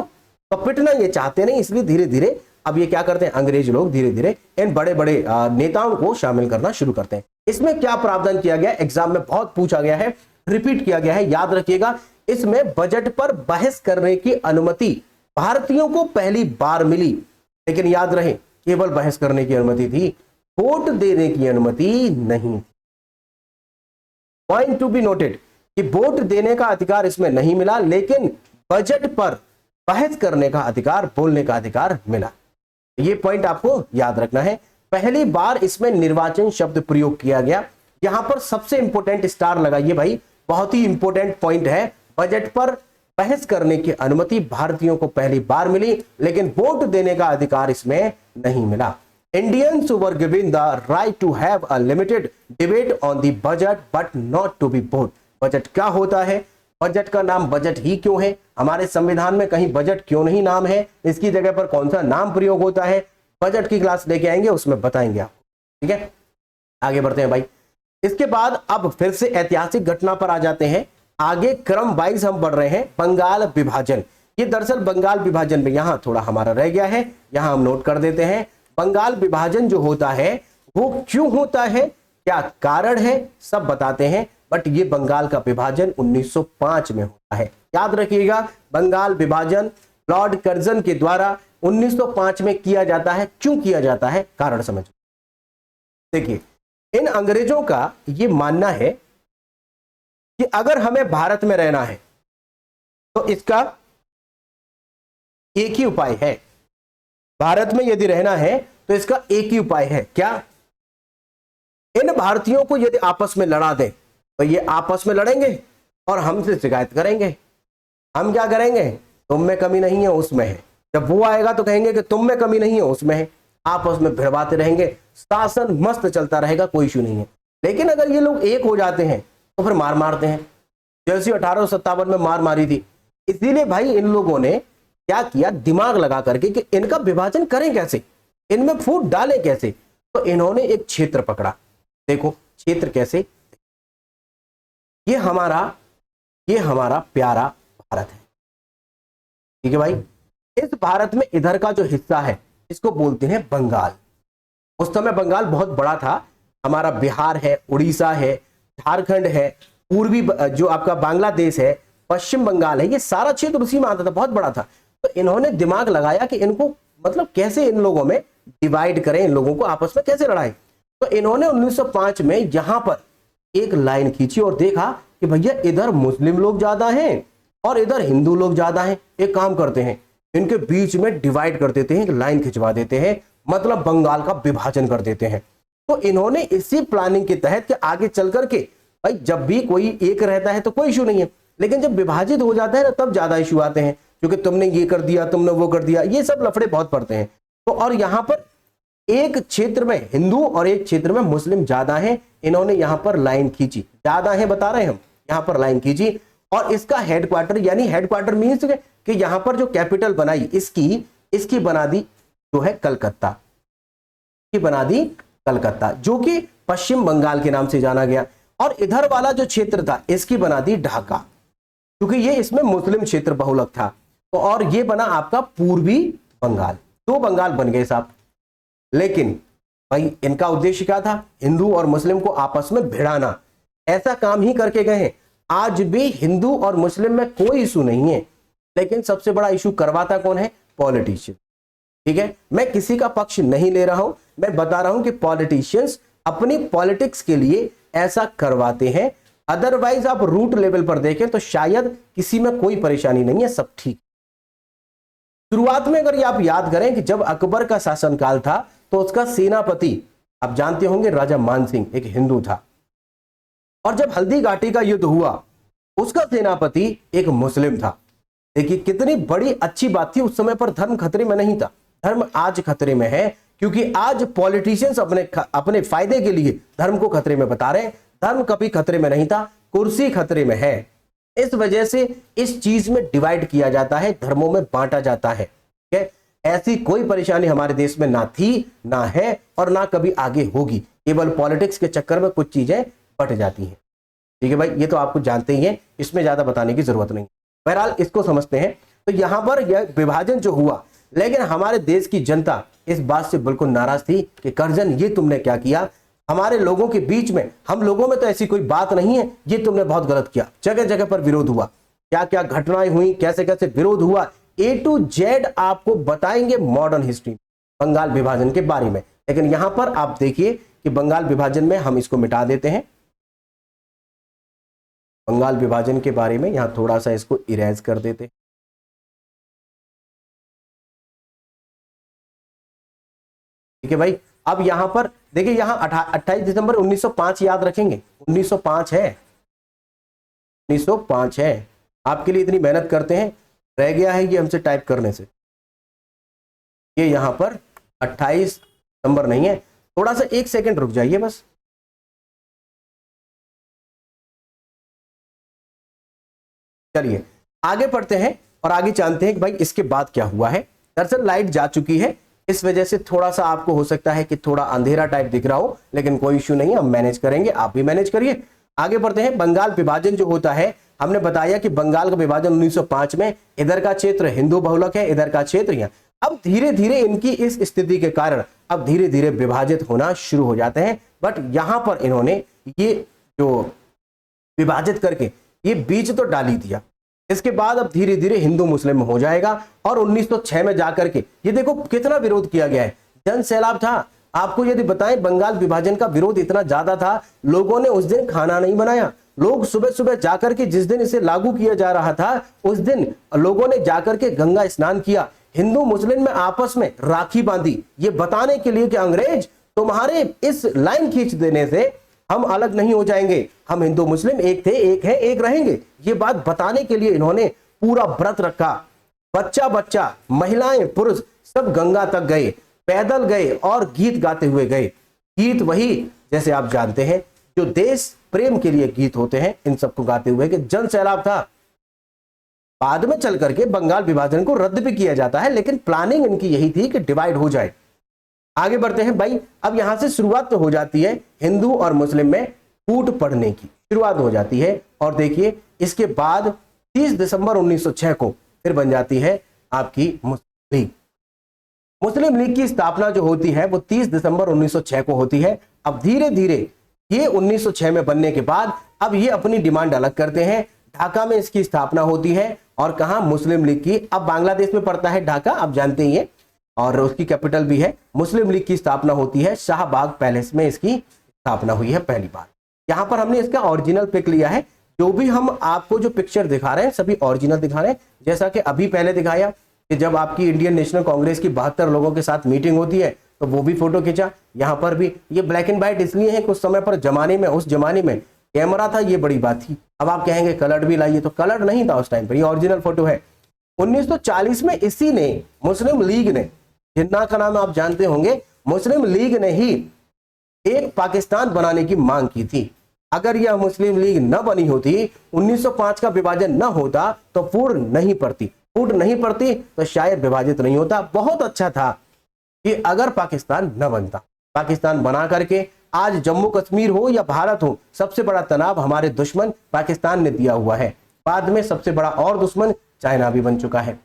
तो पिटना ये चाहते नहीं, इसलिए धीरे धीरे अब ये क्या करते हैं, अंग्रेज लोग धीरे धीरे इन बड़े बड़े नेताओं को शामिल करना शुरू करते हैं। इसमें क्या प्रावधान किया गया, एग्जाम में बहुत पूछा गया है, रिपीट किया गया है, याद रखिएगा। इसमें बजट पर बहस करने की अनुमति भारतीयों को पहली बार मिली, लेकिन याद रहे केवल बहस करने की अनुमति थी, वोट देने की अनुमति नहीं। पॉइंट टू बी नोटेड कि वोट देने का अधिकार इसमें नहीं मिला, लेकिन बजट पर बहस करने का अधिकार, बोलने का अधिकार मिला। ये पॉइंट आपको याद रखना है। पहली बार इसमें निर्वाचन शब्द प्रयोग किया गया। यहां पर सबसे इंपॉर्टेंट स्टार लगाइए भाई, बहुत ही इंपॉर्टेंट पॉइंट है। बजट पर बहस करने की अनुमति भारतीयों को पहली बार मिली, लेकिन वोट देने का अधिकार इसमें नहीं मिला। Indians were given the right to have a limited debate on the budget but not to be vote। Budget क्या होता है, बजट का नाम बजट ही क्यों है, हमारे संविधान में कहीं बजट क्यों नहीं नाम है, इसकी जगह पर कौन सा नाम प्रयोग होता है, बजट की क्लास लेके आएंगे, उसमें बताएंगे आप। ठीक है, आगे बढ़ते हैं भाई। इसके बाद अब फिर से ऐतिहासिक घटना पर आ जाते हैं। आगे क्रम वाइज हम बढ़ रहे हैं। बंगाल विभाजन, ये दरअसल बंगाल विभाजन में यहां थोड़ा हमारा रह गया है, यहां हम नोट कर देते हैं। बंगाल विभाजन जो होता है वो क्यों होता है, क्या कारण है, सब बताते हैं। बट ये बंगाल का विभाजन 1905 में होता है, याद रखिएगा। बंगाल विभाजन लॉर्ड कर्जन के द्वारा 1905 में किया जाता है। क्यों किया जाता है, कारण समझो। देखिए इन अंग्रेजों का ये मानना है कि अगर हमें भारत में रहना है तो इसका एक ही उपाय है, भारत में यदि रहना है तो इसका एक ही उपाय है, क्या, इन भारतीयों को यदि आपस में लड़ा दें तो ये आपस में लड़ेंगे और हमसे शिकायत करेंगे। हम क्या करेंगे, तुम में कमी नहीं है उसमें है, जब वो आएगा तो कहेंगे कि तुम में कमी नहीं है उसमें है, आपस में भिड़वाते रहेंगे, शासन मस्त चलता रहेगा, कोई इशू नहीं है। लेकिन अगर ये लोग एक हो जाते हैं तो फिर मार मारते हैं, जैसे 1857 में मार मारी थी। इसीलिए भाई इन लोगों ने क्या किया, दिमाग लगा करके कि इनका विभाजन करें कैसे, इनमें फूट डालें कैसे, तो इन्होंने एक क्षेत्र पकड़ा। देखो क्षेत्र कैसे, ये हमारा प्यारा भारत है, ठीक है भाई। इस भारत में इधर का जो हिस्सा है इसको बोलते हैं बंगाल। उस समय बंगाल बहुत बड़ा था, हमारा बिहार है, उड़ीसा है, झारखंड है, पूर्वी जो आपका बांग्लादेश है, पश्चिम बंगाल है, ये सारा क्षेत्र उसी में आता था, बहुत बड़ा था। तो इन्होंने दिमाग लगाया कि इनको मतलब कैसे इन लोगों में डिवाइड करें, इन लोगों को आपस में कैसे लड़ाएं। तो इन्होंने 1905 में यहां पर एक लाइन खींची और देखा कि भैया इधर मुस्लिम लोग ज्यादा हैं और इधर हिंदू लोग ज्यादा हैं, एक काम करते हैं इनके बीच में डिवाइड कर देते हैं, एक लाइन खिंचवा देते हैं, मतलब बंगाल का विभाजन कर देते हैं। तो इन्होंने इसी प्लानिंग के तहत कि आगे चल करके भाई जब भी कोई एक रहता है तो कोई इशू नहीं है, लेकिन जब विभाजित हो जाता है ना तब ज्यादा इशू आते हैं, क्योंकि तुमने ये कर दिया, तुमने वो कर दिया, ये सब लफड़े बहुत पड़ते हैं। तो और यहाँ पर एक क्षेत्र में हिंदू और एक क्षेत्र में मुस्लिम ज्यादा हैं, इन्होंने यहाँ पर लाइन खींची, ज्यादा है बता रहे हैं हम, यहाँ पर लाइन खींची और इसका हेडक्वार्टर, यानी हेडक्वार्टर मीन्स कि यहाँ पर जो कैपिटल बनाई इसकी बना दी जो है कलकत्ता, की बना दी कलकत्ता, जो कि पश्चिम बंगाल के नाम से जाना गया। और इधर वाला जो क्षेत्र था इसकी बना दी ढाका, क्योंकि ये इसमें मुस्लिम क्षेत्र बहुलक था। तो और ये बना आपका पूर्वी बंगाल, दो बंगाल बन गए साहब। लेकिन भाई इनका उद्देश्य क्या था, हिंदू और मुस्लिम को आपस में भिड़ाना, ऐसा काम ही करके गए हैं। आज भी हिंदू और मुस्लिम में कोई इशू नहीं है, लेकिन सबसे बड़ा इशू करवाता कौन है, पॉलिटिशियन। ठीक है, मैं किसी का पक्ष नहीं ले रहा हूं, मैं बता रहा हूं कि पॉलिटिशियंस अपनी पॉलिटिक्स के लिए ऐसा करवाते हैं। अदरवाइज आप रूट लेवल पर देखें तो शायद किसी में कोई परेशानी नहीं है, सब ठीक। शुरुआत में अगर आप याद करें कि जब अकबर का शासनकाल था तो उसका सेनापति आप जानते होंगे राजा मानसिंह एक हिंदू था, और जब हल्दी घाटी का युद्ध हुआ उसका सेनापति एक मुस्लिम था। देखिए कितनी बड़ी अच्छी बात थी, उस समय पर धर्म खतरे में नहीं था, धर्म आज खतरे में है, क्योंकि आज पॉलिटिशियंस अपने फायदे के लिए धर्म को खतरे में बता रहे हैं। धर्म कभी खतरे में नहीं था, कुर्सी खतरे में है। इस वजह से इस चीज में डिवाइड किया जाता है, धर्मों में बांटा जाता है। ठीक है, ऐसी कोई परेशानी हमारे देश में ना थी, ना है और ना कभी आगे होगी। केवल पॉलिटिक्स के चक्कर में कुछ चीजें बट जाती हैं। ठीक है भाई, ये तो आपको जानते ही हैं, इसमें ज्यादा बताने की जरूरत नहीं। बहरहाल इसको समझते हैं। तो यहां पर यह विभाजन जो हुआ, लेकिन हमारे देश की जनता इस बात से बिल्कुल नाराज थी कि करजन ये तुमने क्या किया, हमारे लोगों के बीच में, हम लोगों में तो ऐसी कोई बात नहीं है, ये तुमने बहुत गलत किया। जगह जगह पर विरोध हुआ, क्या क्या घटनाएं हुई, कैसे कैसे विरोध हुआ, A to Z आपको बताएंगे मॉडर्न हिस्ट्री बंगाल विभाजन के बारे में। लेकिन यहां पर आप देखिए कि बंगाल विभाजन में हम इसको मिटा देते हैं। बंगाल विभाजन के बारे में यहां थोड़ा सा इसको इरेज कर देते हैं। ठीक है भाई, अब यहां पर देखिए, यहां 28 दिसंबर 1905 याद रखेंगे, 1905 है, 1905 है। आपके लिए इतनी मेहनत करते हैं, रह गया है ये हमसे टाइप करने से। ये यहां पर 28 दिसंबर नहीं है, थोड़ा सा 1 सेकंड रुक जाइए बस। चलिए आगे पढ़ते हैं और आगे जानते हैं कि भाई इसके बाद क्या हुआ है। दरअसल लाइट जा चुकी है, इस वजह से थोड़ा सा आपको हो सकता है कि थोड़ा अंधेरा टाइप दिख रहा हो, लेकिन कोई इश्यू नहीं है, हम मैनेज करेंगे, आप भी मैनेज करिए। आगे बढ़ते हैं। बंगाल विभाजन जो होता है, हमने बताया कि बंगाल का विभाजन 1905 में, इधर का क्षेत्र हिंदू बहुलक है, इधर का क्षेत्र यहाँ। अब धीरे धीरे इनकी इस स्थिति के कारण अब धीरे धीरे विभाजित होना शुरू हो जाते हैं। बट यहां पर इन्होंने ये जो विभाजित करके ये बीज तो डाल ही दिया। इसके बाद अब धीरे धीरे हिंदू मुस्लिम हो जाएगा और 1906 में जाकर के ये देखो कितना विरोध किया गया है, जन सैलाब था। आपको यदि बताएं, बंगाल विभाजन का विरोध इतना ज्यादा था, लोगों ने उस दिन खाना नहीं बनाया। लोग सुबह सुबह जाकर के, जिस दिन इसे लागू किया जा रहा था, उस दिन लोगों ने जाकर के गंगा स्नान किया, हिंदू मुस्लिम में आपस में राखी बांधी, ये बताने के लिए कि अंग्रेज तुम्हारे इस लाइन खींच देने से हम अलग नहीं हो जाएंगे, हम हिंदू मुस्लिम एक थे, एक है, एक रहेंगे। ये बात बताने के लिए इन्होंने पूरा व्रत रखा। बच्चा बच्चा, महिलाएं, पुरुष सब गंगा तक गए, पैदल गए और गीत गाते हुए गए। गीत वही जैसे आप जानते हैं जो देश प्रेम के लिए गीत होते हैं, इन सबको गाते हुए कि जन सैलाब था। बाद में चल करके बंगाल विभाजन को रद्द भी किया जाता है, लेकिन प्लानिंग इनकी यही थी कि डिवाइड हो जाए। आगे बढ़ते हैं भाई। अब यहां से शुरुआत तो हो जाती है हिंदू और मुस्लिम में फूट पड़ने की शुरुआत हो जाती है। और देखिए इसके बाद 30 दिसंबर 1906 को फिर बन जाती है आपकी मुस्लिम लीग। मुस्लिम लीग की स्थापना जो होती है वो 30 दिसंबर 1906 को होती है। अब धीरे धीरे ये 1906 में बनने के बाद अब ये अपनी डिमांड अलग करते हैं। ढाका में इसकी स्थापना होती है और कहां, मुस्लिम लीग की। अब बांग्लादेश में पड़ता है ढाका, आप जानते ही हैं, और उसकी कैपिटल भी है। मुस्लिम लीग की स्थापना होती है शाहबाग पैलेस में, इसकी स्थापना हुई है पहली बार। यहां पर हमने इसका ओरिजिनल पिक लिया है। जो भी हम आपको जो पिक्चर दिखा रहे हैं सभी ओरिजिनल दिखा रहे हैं। जैसा कि अभी पहले दिखाया कि जब आपकी इंडियन नेशनल कांग्रेस की 72 लोगों के साथ मीटिंग होती है तो वो भी फोटो खींचा। यहां पर भी ये ब्लैक एंड व्हाइट इसलिए है कि उस समय पर जमाने में, उस जमाने में कैमरा था, ये बड़ी बात थी। अब आप कहेंगे कलर्ड भी लाइए, तो कलर्ड नहीं था उस टाइम पर, ये ओरिजिनल फोटो है। 1940 में इसी ने, मुस्लिम लीग ने, जिन्ना का नाम आप जानते होंगे, मुस्लिम लीग ने ही एक पाकिस्तान बनाने की मांग की थी। अगर यह मुस्लिम लीग न बनी होती, 1905 का विभाजन न होता तो फूट नहीं पड़ती तो शायद विभाजित नहीं होता। बहुत अच्छा था कि अगर पाकिस्तान न बनता। पाकिस्तान बना करके आज जम्मू कश्मीर हो या भारत हो, सबसे बड़ा तनाव हमारे दुश्मन पाकिस्तान ने दिया हुआ है। बाद में सबसे बड़ा और दुश्मन चाइना भी बन चुका है,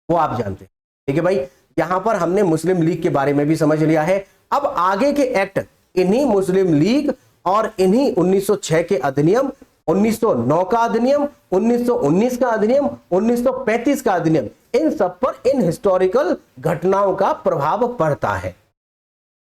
वो आप जानते हैं। ठीक है भाई, यहां पर हमने मुस्लिम लीग के बारे में भी समझ लिया है। अब आगे के एक्ट, इन्हीं मुस्लिम लीग और इन्हीं 1906 के अधिनियम, 1909 का अधिनियम, 1919 का अधिनियम, 1935 का अधिनियम, इन सब पर इन हिस्टोरिकल घटनाओं का प्रभाव पड़ता है।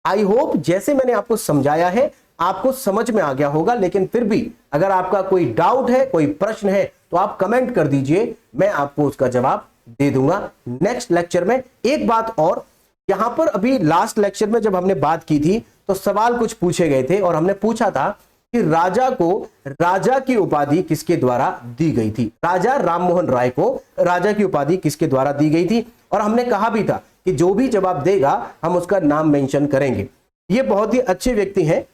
आई होप जैसे मैंने आपको समझाया है आपको समझ में आ गया होगा। लेकिन फिर भी अगर आपका कोई डाउट है, कोई प्रश्न है, तो आप कमेंट कर दीजिए, मैं आपको उसका जवाब दे दूंगा नेक्स्ट लेक्चर में। एक बात और, यहां पर अभी लास्ट लेक्चर में जब हमने बात की थी तो सवाल कुछ पूछे गए थे और हमने पूछा था कि राजा को राजा की उपाधि किसके द्वारा दी गई थी। राजा राममोहन राय को राजा की उपाधि किसके द्वारा दी गई थी, और हमने कहा भी था कि जो भी जवाब देगा हम उसका नाम मेंशन करेंगे। ये बहुत ही अच्छे व्यक्ति हैं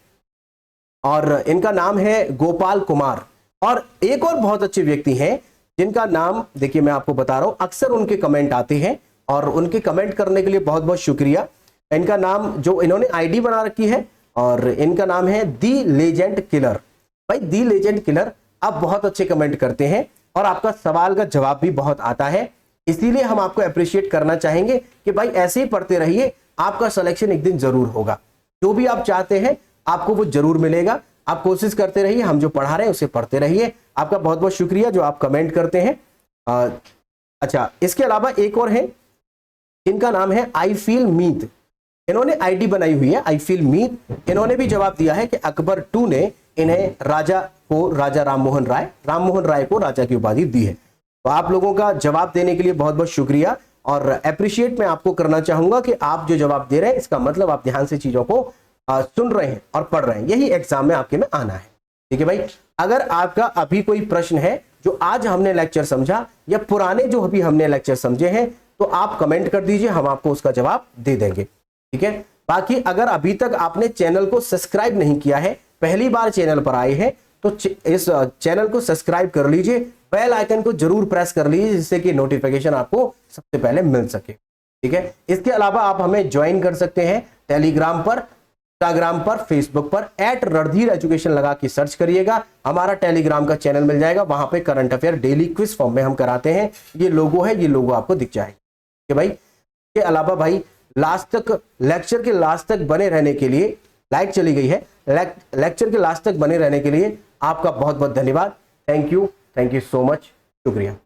और इनका नाम है गोपाल कुमार। और एक और बहुत अच्छे व्यक्ति हैं जिनका नाम देखिए मैं आपको बता रहा हूं, अक्सर उनके कमेंट आते हैं और उनके कमेंट करने के लिए बहुत बहुत शुक्रिया। इनका नाम जो इन्होंने आईडी बना रखी है और इनका नाम है दी लेजेंड किलर। भाई दी लेजेंड किलर, आप बहुत अच्छे कमेंट करते हैं और आपका सवाल का जवाब भी बहुत आता है, इसीलिए हम आपको अप्रिशिएट करना चाहेंगे कि भाई ऐसे ही पढ़ते रहिए, आपका सिलेक्शन एक दिन जरूर होगा। जो भी आप चाहते हैं आपको वो जरूर मिलेगा। आप कोशिश करते रहिए, हम जो पढ़ा रहे हैं उसे पढ़ते रहिए। आपका बहुत बहुत शुक्रिया जो आप कमेंट करते हैं। अच्छा, इसके अलावा एक और है, इनका नाम है आई फील मीत। इन्होंने आईडी बनाई हुई है आई फील मीत। इन्होंने भी जवाब दिया है कि अकबर II ने इन्हें राजा को, राजा राममोहन राय को राजा की उपाधि दी है। तो आप लोगों का जवाब देने के लिए बहुत बहुत शुक्रिया और अप्रिशिएट मैं आपको करना चाहूंगा कि आप जो जवाब दे रहे हैं इसका मतलब आप ध्यान से चीजों को सुन रहे हैं और पढ़ रहे हैं। यही एग्जाम में आपके में आना है। ठीक है भाई, अगर आपका अभी कोई प्रश्न है जो आज हमने लेक्चर समझा या पुराने जो अभी हमने लेक्चर समझे हैं, तो आप कमेंट कर दीजिए, हम आपको उसका जवाब दे देंगे। ठीक है, बाकी अगर अभी तक आपने चैनल को सब्सक्राइब नहीं किया है, पहली बार चैनल पर आए हैं, तो इस चैनल को सब्सक्राइब कर लीजिए, बेल आइकन को जरूर प्रेस कर लीजिए जिससे कि नोटिफिकेशन आपको सबसे पहले मिल सके। ठीक है, इसके अलावा आप हमें ज्वाइन कर सकते हैं टेलीग्राम पर, इंस्टाग्राम पर, फेसबुक पर @रणधीर एजुकेशन लगा के सर्च करिएगा, हमारा टेलीग्राम का चैनल मिल जाएगा। वहां पे current affair daily quiz form में हम कराते हैं। ये लोगो है, ये लोगो आपको दिख जाएगा। ठीक है भाई, इसके अलावा भाई लास्ट तक, लेक्चर के लास्ट तक बने रहने के लिए, लाइट चली गई है, लेक्चर के लास्ट तक बने रहने के लिए आपका बहुत बहुत धन्यवाद। थैंक यू सो मच, शुक्रिया।